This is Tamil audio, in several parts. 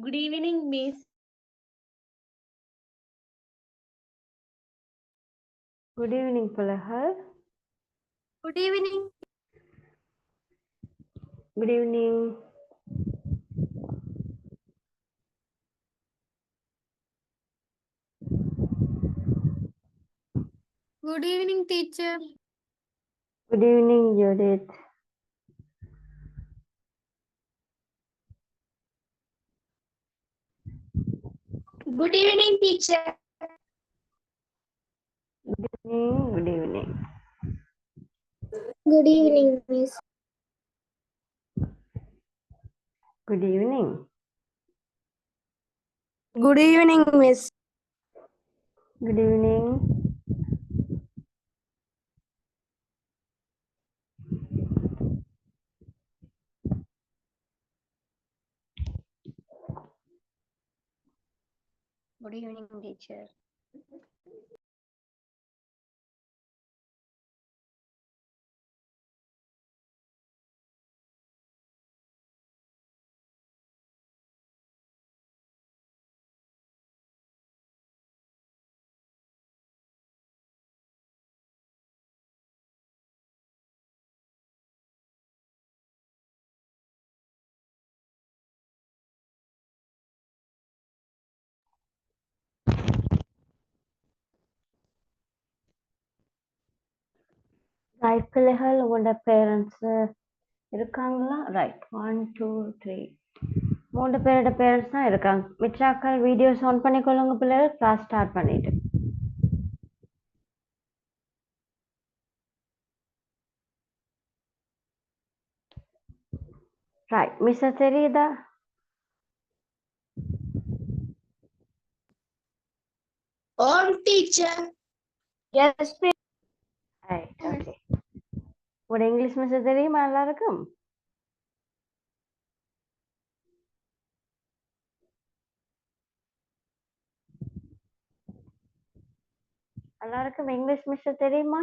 Good evening, Miss. Good evening, Palahar. Good evening. Good evening. Good evening, teacher. Good evening, Judith. Good evening, teacher. Good evening. Good evening. Good evening, Miss. Good evening. Good evening, Miss. Good evening. Good evening, teacher. Right, Palahar, உங்களோட பேரண்ட்ஸ் இருக்காங்களா? ரைட் 1 2 3 மூணு பேரோட பேரண்ட்ஸ் தான் இருக்காங்க. மிச்சாக்கள் வீடியோஸ் ஆன் பண்ணிக்கொள்ளுங்க பிள்ளைகள், கிளாஸ் ஸ்டார்ட் பண்ணிட்டு. ரைட், மிஸ் தெரியுதா? On, teacher. Yes, Miss. Right, okay. உங்களோட இங்கிலீஷ் மிஸ் தெரியுமா எல்லாருக்கும்? எல்லாருக்கும் இங்கிலீஷ் மிஸ் தெரியுமா?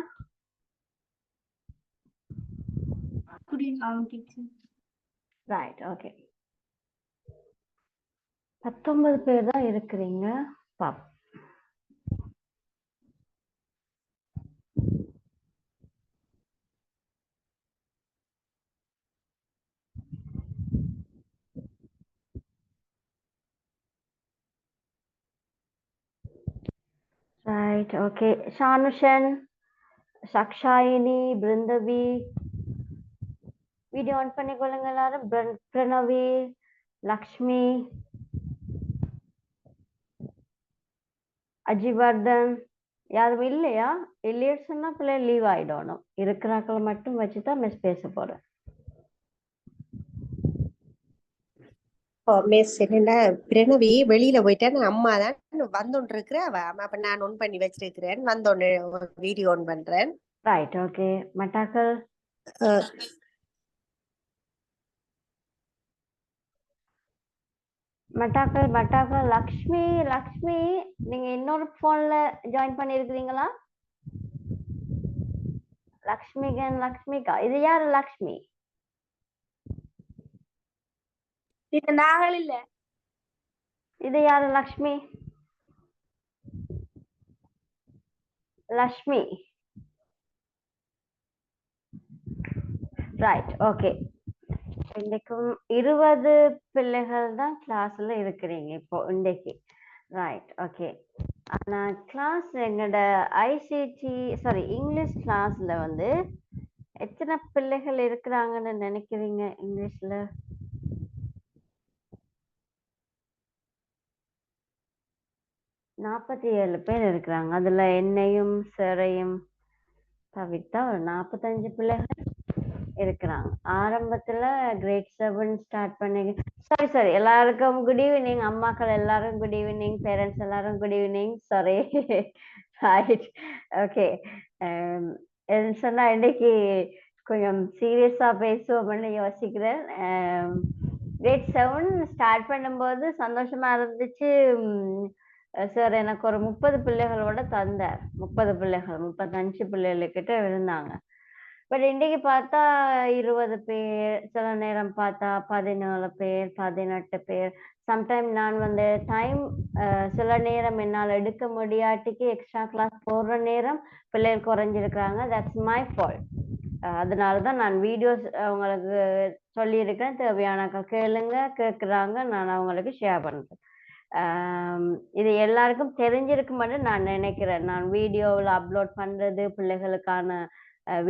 Good evening, teacher. Right, okay. 19 பேர் தான் இருக்கிறீங்க. பாப் right, okay. Shanushan, Sakshayini, Brindavi, video on பண்ணிக்கொள்ளுங்க எல்லாரும். பிரணவி, லக்ஷ்மி, அஜிவர்தன், யாரும் இல்லையா? இல்லையா சொன்னா பிள்ளை லீவ் ஆயிடணும். இருக்கிறாக்களை மட்டும் வச்சுதான் மிஸ் பேச போறேன். மிஸ் என்னடா பிரணவி வெளியில போயிட்டேன்னு அம்மா தான் வந்தோன்னு இருக்கிற அப்ப நான் ஒன் பண்ணி வச்சிருக்கிறேன். வந்தோன்னு வீடியோ ஆன் பண்றேன். Right, okay. மட்டாக்கள் மட்டாக்கள் லக்ஷ்மி, லக்ஷ்மி நீங்க இன்னொரு போன்ல ஜாயின் பண்ணிருக்கிறீங்களா? லக்ஷ்மிகா, இது யாரு லக்ஷ்மி? இது நாங்கள் இல்ல. இது யாரு லக்ஷ்மி? லக்ஷ்மி. Right, okay. இன்னைக்கும் 20 பிள்ளைகள் தான் கிளாஸ்ல இருக்கிறீங்க இப்போ இன்னைக்கு. Right, okay. ஆனா கிளாஸ் எங்களோட இங்கிலீஷ் கிளாஸ்ல வந்து எத்தனை பிள்ளைகள் இருக்கிறாங்கன்னு நினைக்கிறீங்க இங்கிலீஷ்ல? 47 பேர் இருக்கிறாங்க. அதுல என்னையும் சாரையும் தவிர்த்தா ஒரு 45 பிள்ளைகள் இருக்கிறாங்க. ஆரம்பத்துல கிரேட் 7 ஸ்டார்ட் பண்ணி சாரி எல்லாருக்கும் குட் ஈவினிங். அம்மாக்கள் எல்லாரும் குட் ஈவினிங், பேரண்ட்ஸ் எல்லாரும் good evening. Sorry, right, okay. சொன்னா இன்னைக்கு கொஞ்சம் சீரியஸா பேசுவோம்னு யோசிக்கிறேன். கிரேட் 7 ஸ்டார்ட் பண்ணும்போது சந்தோஷமா இருந்துச்சு. சார் எனக்கு ஒரு 30 பிள்ளைகளோட தந்தார். 30 பிள்ளைகள் 35 பிள்ளைகிட்ட இருந்தாங்க. பட் இன்னைக்கு பார்த்தா 20 பேர், சில நேரம் பார்த்தா 17 பேர், 18 பேர், சம்டைம் நான் வந்து டைம் சில நேரம் என்னால் எடுக்க முடியாட்டிக்கு எக்ஸ்ட்ரா கிளாஸ் போடுற நேரம் பிள்ளைகள் குறைஞ்சிருக்கிறாங்க. That's my fault. அதனால தான் நான் வீடியோஸ் அவங்களுக்கு சொல்லியிருக்கேன். தேவையான கேளுங்க, கேட்குறாங்க, நான் அவங்களுக்கு ஷேர் பண்ணுறேன். இது எல்லாருக்கும் தெரிஞ்சிருக்குமென்னு நான் நினைக்கிறேன். நான் வீடியோவில் அப்லோட் பண்ணுறது, பிள்ளைகளுக்கான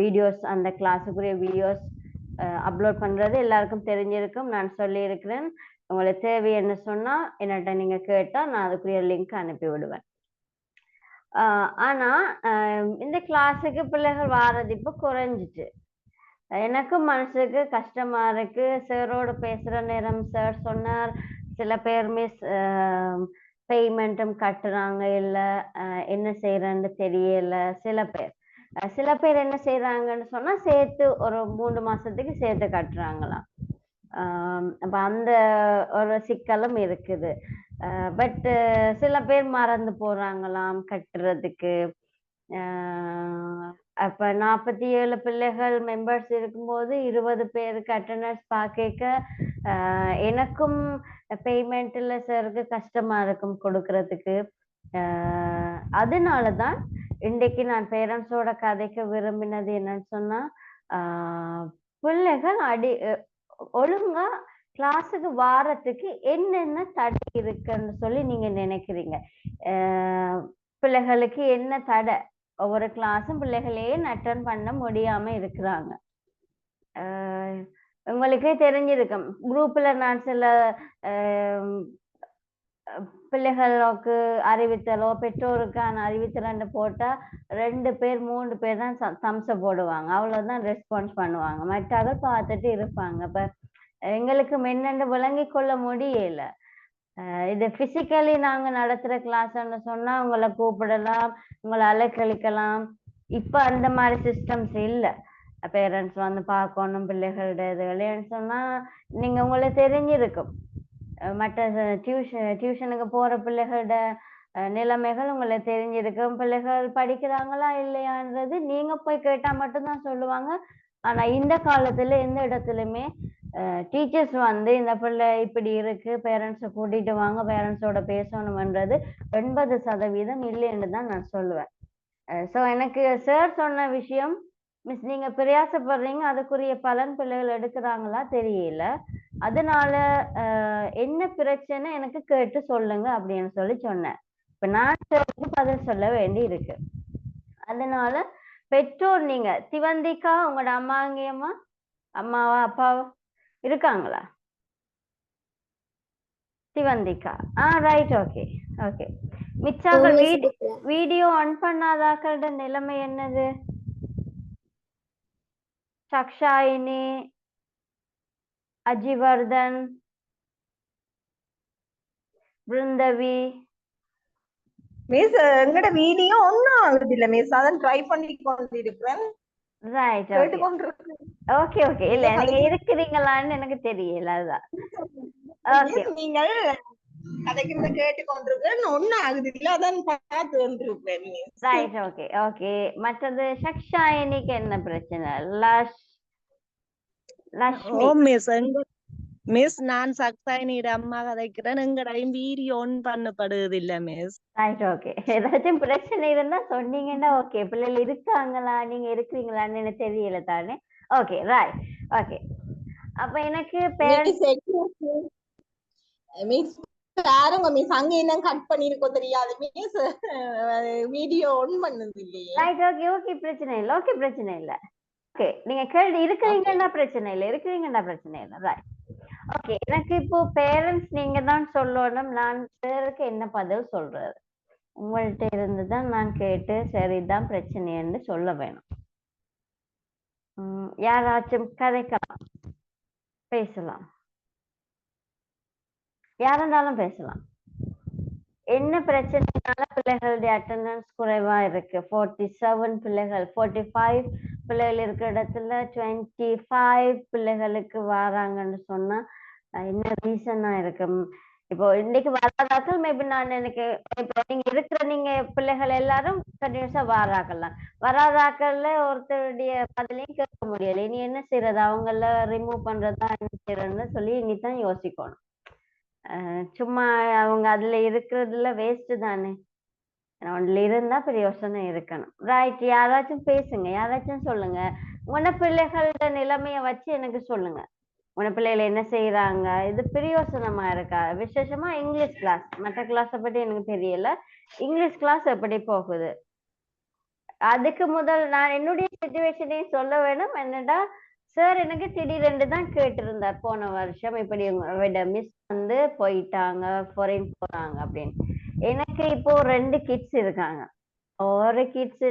வீடியோஸ், அந்த கிளாஸுக்குரிய வீடியோஸ் அப்லோட் பண்ணுறது எல்லாருக்கும் தெரிஞ்சிருக்கும். நான் சொல்லியிருக்கிறேன். உங்களுக்கு தேவை என்ன சொன்னால் என்னட்ட நீங்கள் கேட்டால் நான் அதுக்குரிய லிங்க் அனுப்பி விடுவேன். ஆனால் இந்த கிளாஸுக்கு பிள்ளைகள் வாரது இப்போ குறைஞ்சிட்டு எனக்கும் மனசுக்கு கஷ்டமா இருக்கு. சாரோட பேசுகிற நேரம் சார் சொன்னார் சில பேர் மிஸ் பேமெண்ட்டும் கட்டுறாங்க, இல்லை என்ன செய்யறன்னு தெரியல. சில பேர் என்ன செய்யறாங்கன்னு சொன்னா சேர்த்து ஒரு 3 மாசத்துக்கு சேர்த்து கட்டுறாங்களாம். அப்ப அந்த ஒரு சிக்கலும் இருக்குது. பட் சில பேர் மறந்து போறாங்களாம் கட்டுறதுக்கு. அப்ப 47 பிள்ளைகள் மெம்பர்ஸ் இருக்கும்போது 20 பேருக்கு அட்டண்டன்ஸ் பார்க்க எனக்கும் பேமெண்ட்ல சருக்கு கஷ்டமா இருக்கும் கொடுக்கறதுக்கு. அதனாலதான் இன்றைக்கு நான் பேரண்ட்ஸோட கதைக்க விரும்பினது என்னன்னு சொன்னா, பிள்ளைகள் ஒழுங்கா கிளாஸுக்கு வாரத்துக்கு என்னென்ன தடை இருக்குன்னு சொல்லி நீங்க நினைக்கிறீங்க? பிள்ளைகளுக்கு என்ன தடை? ஒவ்வொரு கிளாஸும் பிள்ளைகளே அட்டன் பண்ண முடியாம இருக்கிறாங்க. உங்களுக்கே தெரிஞ்சிருக்கும். குரூப்ல நான் சில பிள்ளைகளுக்கு அறிவித்தலோ பெற்றோருக்கான அறிவித்தலன்னு போட்டா 2 பேர் 3 பேர் தான் தம்ச போடுவாங்க. அவ்வளவுதான் ரெஸ்பான்ஸ் பண்ணுவாங்க. மற்றாக பார்த்துட்டு இருப்பாங்க. இப்ப எங்களுக்கு என்னென்று விளங்கி கொள்ள முடியல. இது பிசிக்கலி நாங்க நடத்துற கிளாஸ்ன்னு சொன்னா உங்களை கூப்பிடலாம், உங்களை அலைக்கழிக்கலாம். இப்ப அந்த மாதிரி சிஸ்டம்ஸ் இல்லை. பேரண்ட்ஸ் வந்து பார்க்கணும் பிள்ளைகளோட இதுகளேன்னு சொன்னா நீங்க உங்களுக்கு தெரிஞ்சிருக்கும். மற்ற டியூஷனுக்கு போற பிள்ளைகளோட நிலைமைகள் உங்களுக்கு தெரிஞ்சிருக்கும். பிள்ளைகள் படிக்கிறாங்களா இல்லையான்றது நீங்க போய் கேட்டா மட்டும்தான் சொல்லுவாங்க. ஆனா இந்த காலத்துல எந்த இடத்துலயுமே டீச்சர்ஸ் வந்து இந்த பிள்ளை இப்படி இருக்கு, பேரண்ட்ஸை கூட்டிட்டு வாங்க, பேரண்ட்ஸோட பேசணும்ன்றது 80% இல்லைன்னு தான் நான் சொல்லுவேன். ஸோ எனக்கு சார் சொன்ன விஷயம், மிஸ் நீங்க பிரயாசப்படுறீங்க, அதுக்குரிய பலன் பிள்ளைகள் எடுக்கிறாங்களா தெரியல, அதனால என்ன பிரச்சனை எனக்கு கேட்டு சொல்லுங்க அப்படின்னு சொல்லி சொன்னேன். இப்ப நான் சாருக்கு பதில் சொல்ல வேண்டி இருக்கு. அதனால பெற்றோர் நீங்க திவந்திக்கா உங்களோட அம்மாங்கியம்மா அம்மாவா அப்பாவா இருக்காங்களா? திவந்திக்கா. ரைட். Okay okay. மிச்சாக்கள் வீடியோ ஆன் பண்ணாதாக்களோட நிலைமை என்னது? சக்ஷாயினி, அஜிவர்தன், பிருந்தவி. மிஸ் எங்கட வீடியோ ஒன்னும் ஆகுது இல்ல மிஸ், அதான் ட்ரை பண்ணி கொண்டிருக்கிறேன். ரைட். Okay okay. இல்ல நீங்க இருக்கிறீங்களான்னு எனக்கு தெரியல, அதுதான். ஓகே, நீங்கள் கதைக்கிறத கேட்டு கொண்டிருக்கிறேன், ஒன்னும் ஆகுது இல்ல, அதான் பார்த்து கொண்டிருப்பேன். ரைட். Okay okay. மற்றது சக்ஷாயினிக்கு என்ன பிரச்சனை? லட்சுமி. மிஸ் நான் சக்சாயினியோட அம்மா கதைக்கிறேன். எங்கடையும் வீடியோ ஆன் பண்ணப்படுது இல்ல மிஸ். ரைட். ஓகே. ஏதாச்சும் பிரச்சனை இருந்தா சொன்னீங்கன்னா ஓகே. பிள்ளைகள் இருக்காங்களா, நீங்க இருக்கிறீங்களான்னு எனக்கு தெரியல தானே. Okay right. ஓகே. அப்ப எனக்கு மிஸ் பாருங்க மிஸ், அங்க என்ன கட் பண்ணிருக்கோ தெரியாது மிஸ், வீடியோ ஆன் பண்ணது இல்லையே. ரைட். Okay okay. பிரச்சனை இல்லை. ஓகே பிரச்சனை இல்லை. ஓகே, நீங்க கேள்வி இருக்கிறீங்கன்னா பிரச்சனை இல்லை, இருக்கிறீங்கன்னா பிரச்சனை இல்லை. ரைட். ஓகே. எனக்கு இப்போ பேரண்ட்ஸ் நீங்க தான் சொல்லணும், நான் பேருக்கு என்ன பதில் சொல்றது? உங்கள்கிட்ட இருந்துதான் நான் கேட்டு சரிதான் பிரச்சனைன்னு சொல்ல வேணும். யாராச்சும் கதைக்கலாம், பேசலாம், யாருந்தாலும் பேசலாம். என்ன பிரச்சனைனால பிள்ளைகளுடைய அட்டெண்டன்ஸ் குறைவா இருக்கு? 47 பிள்ளைகள், 45 பிள்ளைகள் இருக்கிற இடத்துல 25 பிள்ளைகளுக்கு வராங்கன்னு சொன்னா என்ன ரீசனா இருக்கு? இப்போ இன்னைக்கு வராதாக்கள் மேபி நான் எனக்கு இப்போ நீங்க பிள்ளைகள் எல்லாரும் கண்டினியூஸா வாராக்கலாம். வராதாக்கள்ல ஒருத்தருடைய பதிலையும் கேட்க முடியல. இனி என்ன செய்யறது? அவங்கள ரிமூவ் பண்றதா என்ன செய்யறதுன்னு சொல்லி இனிதான் யோசிக்கணும். சும்மா அவங்க அதுல இருக்கிறதுல வேஸ்ட் தானே. ஒன்ல இருந்தா பிரயோசனம் இருக்கணும். ரைட், யாராச்சும் பேசுங்க, யாராச்சும் சொல்லுங்க. உன பிள்ளைகளோட நிலைமைய வச்சு எனக்கு சொல்லுங்க. உன பிள்ளைகள் என்ன செய்யறாங்க, இது பிரயோசனமா இருக்கா? விசேஷமா இங்கிலீஷ் கிளாஸ், மற்ற கிளாஸை பத்தி எனக்கு தெரியல. இங்கிலீஷ் கிளாஸ் எப்படி போகுது? அதுக்கு முதல் நான் என்னுடைய சிச்சுவேஷனையும் சொல்ல வேணும். என்னடா சார் எனக்கு திடீரென்று தான் கேட்டிருந்தார் போன வருஷம், இப்படி உங்களோட மிஸ் வந்து போயிட்டாங்க, ஃபாரின் போறாங்க அப்படின்னு. எனக்கு இப்போ 2 கிட்ஸ் இருக்காங்க. ஒரு கிட்ஸ்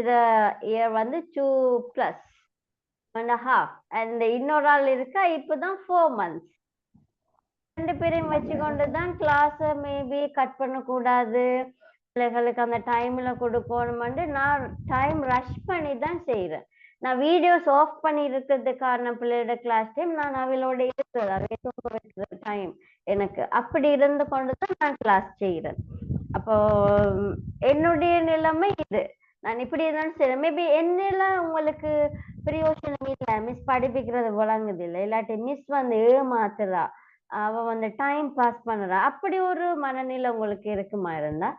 இயர் வந்து 2+1.5 அண்ட் இன்னொரு ஆள் இருக்கா இப்பதான் 4 months. 2 பேரையும் வச்சுக்கொண்டு தான் கிளாஸ் மேபி கட் பண்ணக்கூடாது, பிள்ளைகளுக்கு அந்த டைம்ல கொடுக்கணும்னு நான் டைம் ரஷ் பண்ணி தான் செய்யறேன். நான் வீடியோஸ் ஆஃப் பண்ணி இருக்கிறது காரணம் பிள்ளையோட கிளாஸ் டைம் நான் அவளோட இருக்கிறது டைம் எனக்கு அப்படி இருந்து கொண்டுதான் நான் கிளாஸ் செய்யறேன். அப்போ என்னுடைய நிலைமை இது. நான் இப்படி இருந்தாலும் சரி, மேபி என்னெல்லாம் உங்களுக்கு பிரயோஜனம் இல்லை, மிஸ் படிப்பிக்கிறது விளங்குது இல்லை, இல்லாட்டி மிஸ் வந்து ஏமாத்துறா, அவ வந்து டைம் பாஸ் பண்ணுறா, அப்படி ஒரு மனநிலை உங்களுக்கு இருக்குமா இருந்தா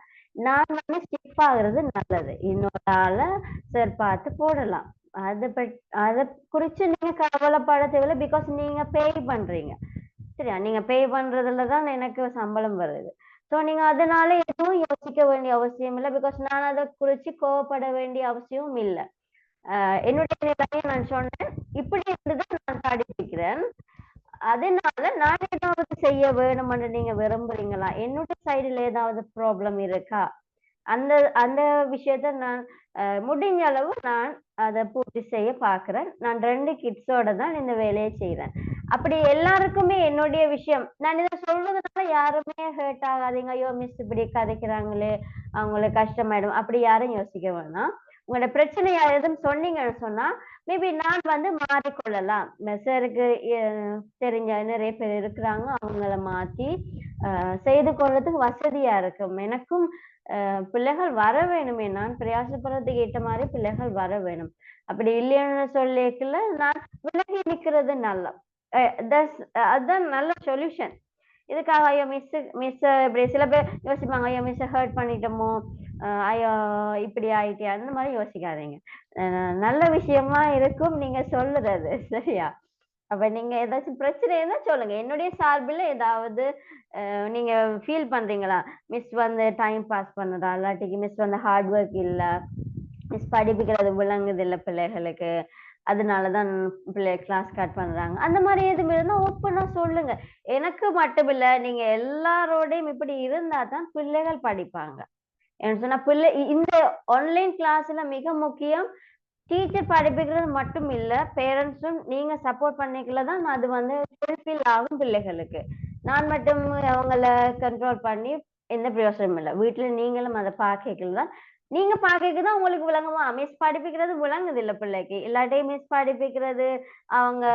நான் வந்து ஸ்கிப் ஆகுறது நல்லது. இன்னொரு ஆளை சார் பார்த்து போடலாம். அதை குறிச்சு நீங்க கவலைப்பட தேவையில்லை. பிகாஸ் நீங்க பே பண்றீங்க, சரியா? நீங்க பே பண்றதுலதான் எனக்கு சம்பளம் வருது. ஸோ நீங்க அதனால எதுவும் யோசிக்க வேண்டிய அவசியம் இல்லை. பிகாஸ் நான் அதை குறிச்சு கோவப்பட வேண்டிய அவசியமும் இல்லை. என்னுடைய நிலைமையை நான் சொன்னேன், இப்படி இருந்துதான் நான் படிப்பிக்கிறேன். அதனால நான் ஏதாவது செய்ய வேணும்னு நீங்க விரும்புறீங்களா? என்னுடைய சைடுல ஏதாவது ப்ராப்ளம் இருக்கா? அந்த அந்த விஷயத்த நான் முடிஞ்ச அளவு நான் அதை பூர்த்தி செய்ய பாக்குறேன். நான் 2 கிட்ஸோட தான் இந்த வேலையை செய்யறேன். அப்படி எல்லாருக்குமே என்னுடைய விஷயம் நான் இதை சொல்றதுனால யாருமே ஹர்ட் ஆகாதீங்க, ஐயோ மிஸ் இப்படி கதைக்கிறாங்களே அவங்களுக்கு கஷ்டமாயிடும், அப்படி யாரும் யோசிக்க வேணாம். உங்களோட பிரச்சனை எதுவும் சொன்னீங்கன்னு சொன்னா மேபி நான் வந்து மாறிக்கொள்ளலாம். மெசருக்கு தெரிஞ்ச நிறைய பேர் இருக்கிறாங்க, அவங்கள மாத்தி செய்து கொள்றதுக்கு வசதியா இருக்கும். எனக்கும் பிள்ளைகள் வர வேணுமே, நான் பிரயாசப்படுறதுக்கு ஏற்ற மாதிரி பிள்ளைகள் வர வேணும். அப்படி இல்லைன்னு சொல்லிக்கல நான் விலகி நிக்கிறது நல்லா. அதுதான் நல்ல சொல்யூஷன். இதுக்காக ஐயோ மிஸ் இப்படி சில பேர் யோசிப்பாங்க, ஐயோ மிஸ் ஹர்ட் பண்ணிட்டோமோ, ஐயோ இப்படி ஆயிட்டியா, அந்த மாதிரி யோசிக்காதீங்க. நல்ல விஷயமா இருக்கும் நீங்க சொல்லுறது, சரியா? அப்ப நீங்க ஏதாச்சும் பிரச்சனை இருந்தா சொல்லுங்க. என்னுடைய சார்பில் ஏதாவது நீங்க ஃபீல் பண்றீங்களா, மிஸ் வந்து டைம் பாஸ் பண்ணுறா, இல்லாட்டிக்கு மிஸ் வந்து ஹார்ட் ஒர்க் இல்ல, மிஸ் படிப்பிக்கிறது விளங்குது இல்லை பிள்ளைகளுக்கு, அதனாலதான் பிள்ளை கிளாஸ் கட் பண்றாங்க, அந்த மாதிரி எதுவும் இருந்தா ஓப்பனா சொல்லுங்க. எனக்கு மட்டும் இல்ல, நீங்க எல்லாரோடையும் இப்படி இருந்தா தான் பிள்ளைகள் படிப்பாங்க. என்ன சொன்னா பிள்ளை இந்த ஆன்லைன் கிளாஸ்ல மிக முக்கியம் டீச்சர் படிப்பிக்கிறது மட்டும் இல்ல, பேரண்ட்ஸும் நீங்க சப்போர்ட் பண்ணிக்கலதான் அது வந்து ஃபுல்ஃபில் ஆகும் பிள்ளைகளுக்கு. நான் மட்டும் அவங்கள கண்ட்ரோல் பண்ணி எந்த பிரயோசனமும் இல்லை. வீட்டுல நீங்களும் அதை பார்க்கதான், நீங்க பார்க்கதான் உங்களுக்கு விளங்குமா, மிஸ் படிப்பிக்கிறது விளங்குது இல்ல பிள்ளைக்கு, இல்லாட்டி மிஸ் படிப்பிக்கிறது அவங்க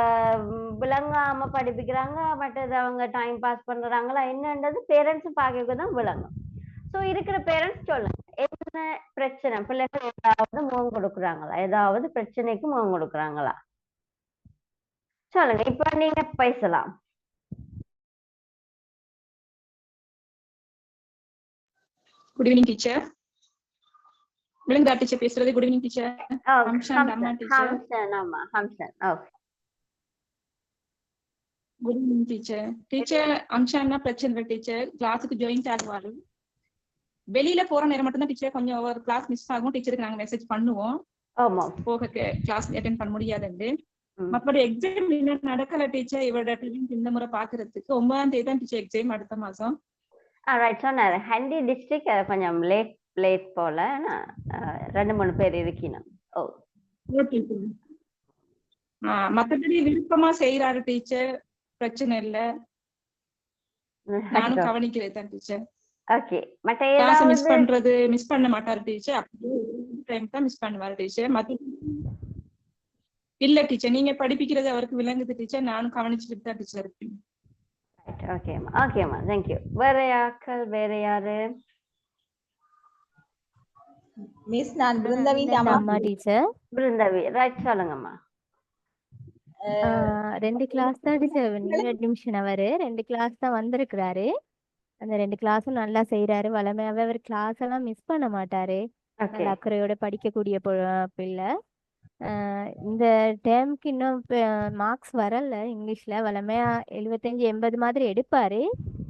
விளங்காம படிப்பிக்கிறாங்க, மற்றது அவங்க டைம் பாஸ் பண்றாங்களா என்னன்றது பேரண்ட்ஸும் பார்க்கதான் விளங்கும். ஸோ இருக்கிற பேரண்ட்ஸ் சொல்லுங்க, என்ன பிரச்சனை, பிள்ளைகள் ஏதாவது முகம் கொடுக்குறாங்களா, ஏதாவது பிரச்சனைக்கு முகம் கொடுக்குறாங்களா சொல்லுங்க. இப்ப நீங்க பேசலாம். Good evening teacher. விளங்குதா டீச்சர் பேசுறது? Good evening teacher. ஹம்சன் அம்மா டீச்சர். ஹம்சன் அம்மா, Hamsan. Okay, good evening teacher. Teacher ஹம்சன்னா பிரச்சனை இல்லை டீச்சர், கிளாஸுக்கு ஜாயின் ஆகுவாரு. வெளியில போற நேரம் மட்டும் தான் டீச்சர் கொஞ்சம் ஒரு கிளாஸ் மிஸ் ஆகும், டீச்சருக்கு நாங்க மெசேஜ் பண்ணுவோம் போக கிளாஸ் அட்டென்ட் பண்ண முடியாதுன்னு. மற்றபடி எக்ஸாம் இன்னும் நடக்கல டீச்சர். இவரோட இந்த முறை பாக்குறதுக்கு 9ஆம் தேதி தான் டீச்சர் எக்ஸாம், அடுத்த மாசம். சொன்னாரு ஹண்டி டிஸ்ட்ரிக்ட் கொஞ்சம் லேட் போல 2-3 பேர் இருக்கணும். மத்தபடி விருப்பமா செய்யறாரு டீச்சர், பிரச்சனை இல்ல, நானும் கவனிக்கிறேன் தான் டீச்சர். ஓகே, மத்த மிஸ் பண்ண மாட்டாரு டீச்சர், அப்படியே டைம் தான் மிஸ் பண்ணுவாரு டீச்சர். இல்ல டீச்சர், நீங்க படிப்பிக்கிறது அவருக்கு விளங்குது டீச்சர், நானும் கவனிச்சுட்டு தான் டீச்சர் இருப்பேன். ஓகேம்மா, ஓகேம்மா, தேங்க்யூ. வேற யாக்கள், வேற யாரு? மிஸ் நான் பிருந்தாவி அம்மா டீச்சர். பிருந்தாவி, ரைட், சொல்லுங்கம்மா. 2 கிளாஸ் தான் டீச்சர், நியூ அட்மிஷன் அவரு 2 கிளாஸ் தான் வந்திருக்கிறாரு. அந்த 2 கிளாஸும் நல்லா செய்றாரு. வளமையாவே அவர் கிளாஸ் எல்லாம் மிஸ் பண்ண மாட்டாரு. ஓகே நல்ல அக்கறையோட படிக்கக்கூடிய பிள்ளை. இந்த டேர்ம்க்கு இன்னும் மார்க்ஸ் வரல இங்கிலீஷ்ல. வளமையா 75, 80 மாதிரி எடுப்பாரு.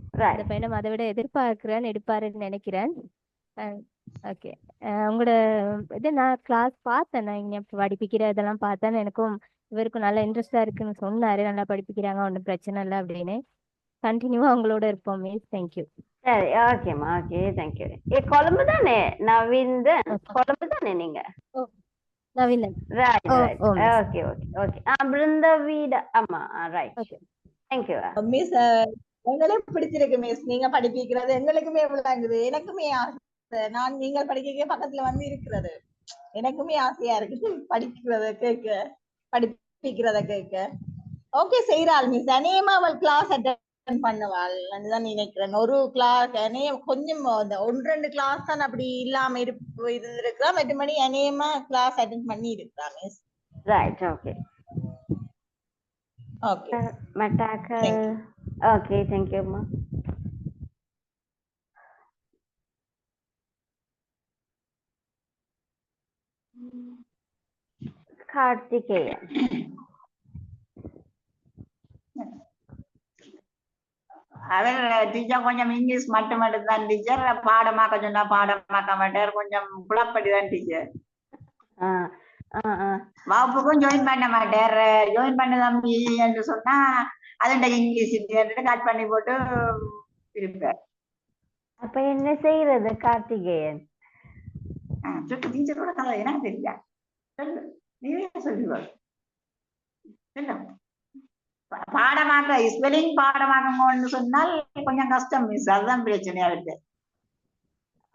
இந்த ரைட் பையனும் அதை விட எதிர்பார்க்கிறேன் எடுப்பாருன்னு நினைக்கிறேன். ஓகே. உங்களோட இது நான் கிளாஸ் பார்த்தேன். நான் இங்க படிப்பிக்கிற இதெல்லாம் பார்த்தேன். எனக்கும் இவருக்கும் நல்ல இன்ட்ரெஸ்டா இருக்குன்னு சொன்னாரு. நல்லா படிப்பிக்கிறாங்க, ஒன்றும் பிரச்சனை இல்லை அப்படின்னு. கண்டினியூவா உங்களோட இருப்போம் மிஸ். தேங்க்யூ. சரி ஓகேம்மா ஓகே தேங்க்யூ. கொழும்பு தானே நவீந்தன்? ஓகே. கொழும்பு தானே நீங்க? ஓ நவீனன். ரைட் ஓ ரைட் ஓ miss. Okay okay okay. Brinda வீடு ஆமா ரைட். ஓகே. தேங்க்யூ. மிஸ் எங்களுக்கு பிடிச்சிருக்கு மிஸ். நீங்க படிப்பிக்கிறது எங்களுக்குமே விளங்குது. எனக்குமே ஆசை. நான் நீங்கள் படிக்க பக்கத்துல வந்து இருக்கிறது எனக்குமே ஆசையா இருக்கு படிக்கிறத கேட்க, படிப்பிக்கிறத கேட்க. ஓகே செய்யறாள் மிஸ். அநேகமா அவள் கிளாஸ் அட்டன் பண்ணுவாள் தான் நினைக்கிறேன். ஒரு கிளாஸ் கொஞ்சம் 1-2 கிளாஸ் தான் அப்படி இல்லாம இருந்திருக்கிறா. மற்றபடி அநேகமா கிளாஸ் அட்டன் பண்ணி இருக்கிறா மிஸ். ரைட் ஓகே ஓகே மட்டாக்க ஓகே தேங்க்யூம்மா. கார்த்திகேயன். அவர் டீச்சர் கொஞ்சம் இங்கிலீஷ் மட்டும் தான் டீச்சர். பாடமாக்க சொன்னா பாடமாக்க மாட்டார். கொஞ்சம் குழப்படிதான் டீச்சர். வகுப்புக்கும் ஜாயின் பண்ண மாட்டார். ஜாயின் பண்ண தம்பி என்று சொன்னா அதுண்ட இங்கிலீஷ் கட் பண்ணி போட்டு இருப்பார். அப்ப என்ன செய்யறது கார்த்திகேயன்? டீச்சரோட கதை எனக்கு தெரியா சொல்லு, நீவே சொல்லுவார். பாடமாக்க ஸ்பெல்லிங் பாடமாக்கணும்னு சொன்னால் கொஞ்சம் கஷ்டம் மிஸ். அதுதான் பிரச்சனையா இருக்கு.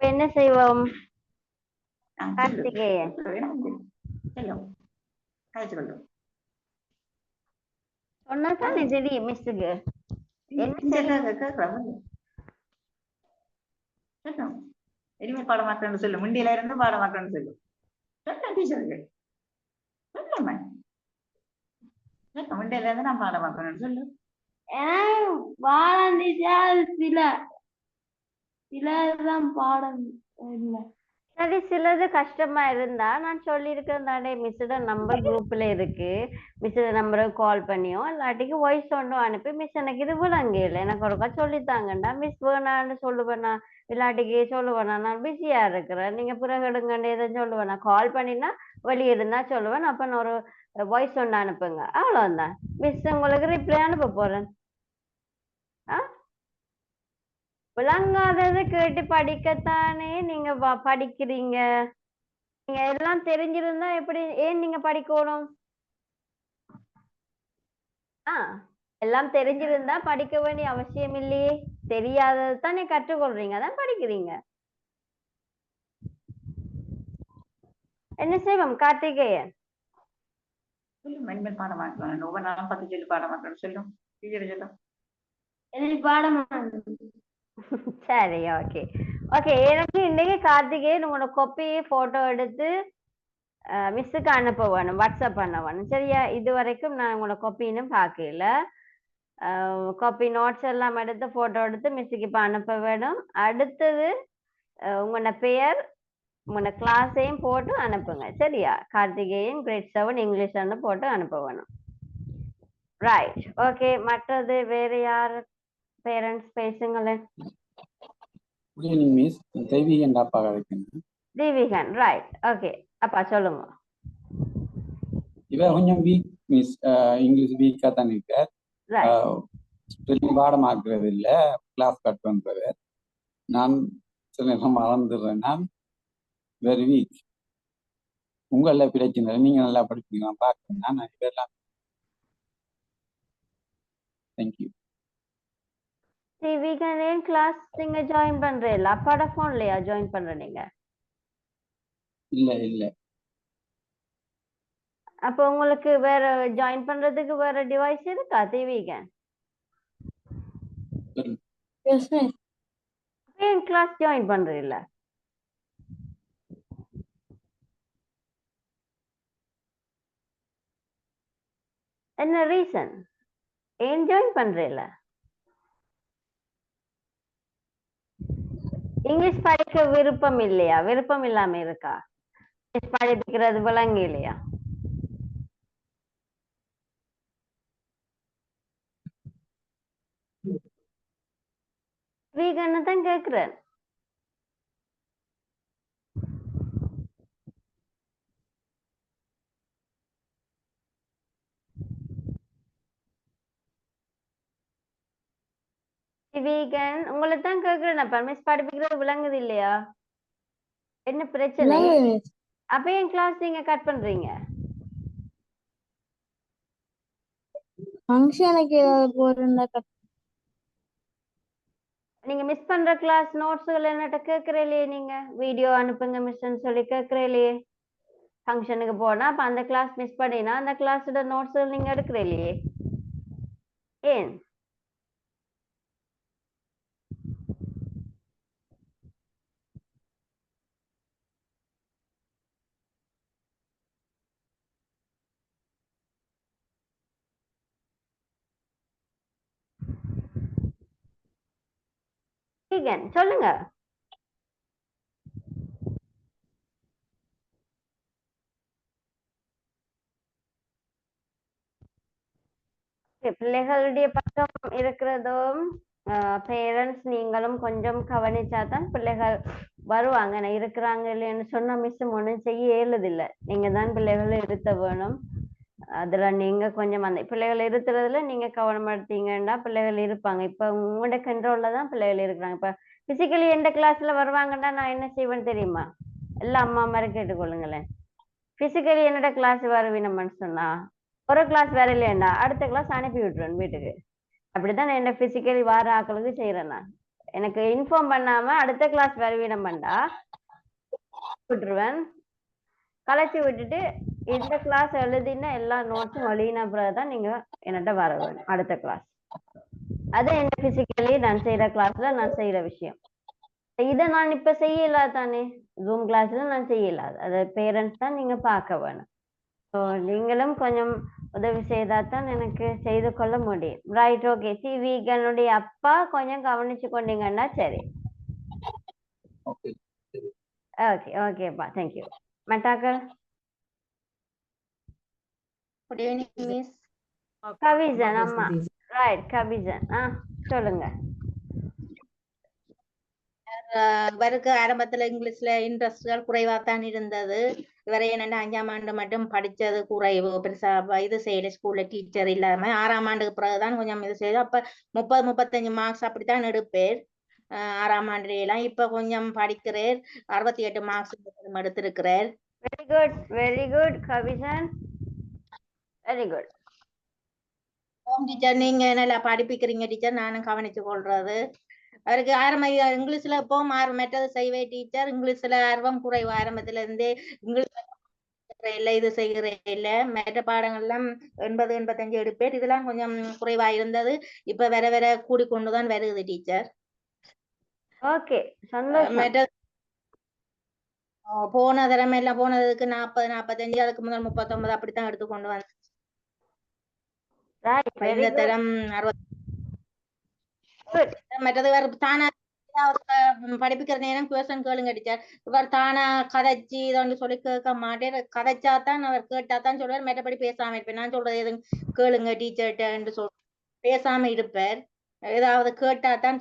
என்ன செய்வோம் கார்த்திகேயன்? சொன்னாதான் தெரியும் மிஸ்ஸுக்கு. இனிமே பாடமாக்கணும்னு சொல்லு. முண்டியில இருந்து பாடமாக்கணும்னு சொல்லு. டீச்சருக்கு சொல்லுமா முண்டையில இருந்து நான் பாடமாக்கணும்னு சொல்லு. சிலதான் பாடம் இல்லை. சரி சிலது கஷ்டமா இருந்தா நான் சொல்லியிருக்கேன் தானே, மிஸ்ஸோட நம்பர் குரூப்ல இருக்கு. மிஸ்ஸோட நம்பருக்கு கால் பண்ணியோ இல்லாட்டிக்கு வாய்ஸ் ஒன்றும் அனுப்பி மிஸ் எனக்கு இது விளங்க இல்லை எனக்கு ஒருக்கா சொல்லித்தாங்கண்டா மிஸ் வேணான்னு சொல்லுவேண்ணா, இல்லாட்டிக்கு சொல்லுவேண்ணா நான் பிஸியா இருக்கிறேன் நீங்க பிறகு எடுங்கன்னு எதுவும் சொல்லுவேண்ணா. கால் பண்ணினா வெளியே இருந்தா சொல்லுவேன். அப்ப நான் ஒரு வாய்ஸ் ஒன்று அனுப்புங்க, அவ்வளவுதான். மிஸ் உங்களுக்கு ரிப்ளை அனுப்ப போறேன். விளங்காதது கேட்டு படிக்கத்தானே நீங்க படிக்கிறீங்க. நீங்க எல்லாம் தெரிஞ்சிருந்தா எப்படி ஏன் நீங்க படிக்கணும்? எல்லாம் தெரிஞ்சிருந்தா படிக்க வேண்டிய அவசியம் இல்லையே. தெரியாதது தானே கற்றுக்கொள்றீங்க, அதான் படிக்கிறீங்க. என்ன செய்வோம் கார்த்திகேயன்? பாடமாக்கணும். ஒவ்வொரு நாளும் 10 சொல்லி பாடமாக்கணும் சொல்லும். டீச்சர் சொல்லும் பாடம். சரி ஓகே ஓகே. எனக்கு இன்னைக்கு கார்த்திகேயன் உங்களோட காப்பி போட்டோ எடுத்து மிஸ்ஸுக்கு அனுப்ப வேணும், வாட்ஸ்அப் பண்ண வேணும். சரியா? இது வரைக்கும் நான் உங்களோட காப்பின்னு பார்க்கல. காப்பி நோட்ஸ் எல்லாம் எடுத்து போட்டோ எடுத்து மிஸ்ஸுக்கு இப்போ அனுப்ப வேணும். அடுத்தது உங்களோட பெயர் உங்களோட கிளாஸையும் போட்டு அனுப்புங்க. சரியா? கார்த்திகேயன் கிரேட் 7 இங்கிலீஷ்னு போட்டு அனுப்ப வேணும். Right okay. மற்றது வேற யார் பேரண்ட்ஸ் பேசுங்களேன். Good evening miss. தெய்வீகன் அப்பா கிடைக்குங்க. Theiveegan right okay. அப்பா சொல்லுங்க. இவ கொஞ்சம் வீக் மிஸ். இங்கிலீஷ் வீக்காக தான் இருக்கார். பாடமாக்குறது இல்லை, கிளாஸ் கட் பண்றது. நான் சில நேரம் மறந்துடுறேன். நான் வெரி வீக். உங்கள பிரச்சனை நீங்க நல்லா படிப்பீங்க பார்க்குறேன். நான் இதெல்லாம் தேங்க்யூ. வீக்கெண்ட் கிளாஸ் நீங்க ஜாயின் பண்றீங்களா? அப்பாட போன்லயா ஜாயின் பண்ற நீங்க? இல்ல இல்ல. அப்ப உங்களுக்கு வேற ஜாயின் பண்றதுக்கு வேற டிவைஸ் இருக்கா வீக்கெண்ட்? ஏன் கிளாஸ் ஜாயின் பண்றீல்ல? என்ன ரீசன்? ஏன் ஜாயின் பண்றீல்ல? இங்கிலீஷ் படிக்க விருப்பம் இல்லையா? விருப்பம் இல்லாம இருக்கா? இங்கிலீஷ் படிக்கிறது விளங்கு இல்லையா? வீகன்னு தான் கேக்குறேன். வீகன் உங்களை தான் கேக்குறேன். அப்ப மிஸ் படிப்பிக்கிறது விளங்குது இல்லையா? என்ன பிரச்சனை? அப்ப என் கிளாஸ் நீங்க கட் பண்றீங்க? ஃபங்க்ஷனுக்கு போறதா கட் நீங்க மிஸ் பண்ற கிளாஸ் நோட்ஸ்கள் என்னட்ட கேக்குறீங்களே, நீங்க வீடியோ அனுப்புங்க மிஸ்ன்னு சொல்லி கேக்குறீங்களே. ஃபங்க்ஷனுக்கு போனா அப்ப அந்த கிளாஸ் மிஸ் பண்ணினா அந்த கிளாஸோட நோட்ஸ்கள் நீங்க எடுக்கிறீங்களே. ஏன்? வீகன் சொல்லுங்க. பிள்ளைகளுடைய பக்கம் இருக்கிறதும் பேரண்ட்ஸ் நீங்களும் கொஞ்சம் கவனிச்சாதான் பிள்ளைகள் வருவாங்க. இருக்கிறாங்க இல்லைன்னு சொன்னா மிஸ் ஒன்றும் செய்ய இயலுதில்லை. நீங்க தான் பிள்ளைகளை இருத்த வேணும். அதுல நீங்க கொஞ்சம் அந்த பிள்ளைகள் இருத்துறதுல நீங்க கவனம் எடுத்தீங்கன்னா பிள்ளைகள் இருப்பாங்க. இப்ப உங்களோட கண்ட்ரோல்ல தான் பிள்ளைகள் இருக்கிறாங்க. இப்ப பிசிக்கலி எந்த கிளாஸ்ல வருவாங்கன்னா நான் என்ன செய்வேன்னு தெரியுமா? எல்லா அம்மா மாதிரி கேட்டுக்கொள்ளுங்களேன். பிசிக்கலி என்னோட கிளாஸ் வருவீனம்னு சொன்னா ஒரு கிளாஸ் வேற இல்லையா அடுத்த கிளாஸ் அனுப்பி விட்டுருவேன் வீட்டுக்கு. அப்படிதான் என்ன பிசிக்கலி வார ஆக்களுக்கு செய்யறேன். நான் எனக்கு இன்ஃபார்ம் பண்ணாம அடுத்த கிளாஸ் வருவீனம் பண்ணா விட்டுருவேன். கலைச்சி விட்டுட்டு இந்த கிளாஸ் எழுதின எல்லா நோட்ஸும் வழியின பிறகுதான் நீங்க என்னட்ட வர வேணும் அடுத்த கிளாஸ். அது என்ன பிசிக்கலி நான் செய்யற கிளாஸ்ல நான் செய்யற விஷயம். இதை நான் இப்ப செய்யல தானே, ஜூம் கிளாஸ்ல நான் செய்யல. அது பேரண்ட்ஸ் தான் நீங்க பார்க்க வேணும். ஸோ நீங்களும் கொஞ்சம் உதவி செய்தாதான் எனக்கு செய்து கொள்ள முடியும். Right, okay. வீகனுடைய அப்பா கொஞ்சம் கவனிச்சு கொண்டீங்கன்னா சரி. ஓகே ஓகே ஓகேப்பா, தேங்க்யூ. மட்டாக்கள் குட் ஈவினிங் மிஸ். கவிஜன் அம்மா. ரைட் கவிஜன், சொல்லுங்க. இவருக்கு ஆரம்பத்துல இங்கிலீஷ்ல இன்ட்ரெஸ்ட்கள் குறைவாத்தான் இருந்தது. இவரை என்னென்ன 5ஆம் ஆண்டு மட்டும் படிச்சது குறைவு, பெருசா இது செய்யல. ஸ்கூல்ல டீச்சர் இல்லாம 6ஆம் ஆண்டுக்கு பிறகுதான் கொஞ்சம் இது செய்யுது. அப்ப 30-35 மார்க்ஸ் அப்படித்தான் எடுப்பேர் 6ஆம் ஆண்டுல எல்லாம். இப்ப கொஞ்சம் படிக்கிறார், 68 மார்க்ஸ் எடுத்திருக்கிறார். Very good, very good Kavijan, very good. Teacher நீங்க நல்லா படிப்பிக்கிறீங்க டீச்சர், நானும் கவனிச்சு கொள்றது. அவருக்கு இங்கிலீஷ்ல இப்போ மற்றது செய்வே டீச்சர். இங்கிலீஷ்ல ஆர்வம் குறைவு. ஆரம்பத்துல இருந்தே இங்கிலீஷ் இல்ல இது செய்கிற இல்ல. மற்ற பாடங்கள்லாம் 80-85 எடுப்பேர். இதெல்லாம் கொஞ்சம் குறைவா இருந்தது. இப்ப வேற வேற கூடிக்கொண்டுதான் வருது டீச்சர். ஓகே, சந்தோஷம். போன தடவை எல்லாம் போனதுக்கு 40-45, அதுக்கு முதல் 39 அப்படித்தான் எடுத்துக்கொண்டு வந்தேன். இந்த தரம் 60. மற்றது வேற தானா படிப்பிக்கிற நேரம் பேசன் கேளுங்க டீச்சர். இவர் தானா கதைச்சி இதோன்னு சொல்லி கேட்க மாட்டேன். கதைச்சாதான் அவர் கேட்டாதான் சொல்லுவார், மற்றபடி பேசாம இருப்பேன். நான் சொல்றது எதுவும் கேளுங்க டீச்சர்கிட்ட என்று பேசாம இருப்பார். ஏதாவது கேட்டாதான்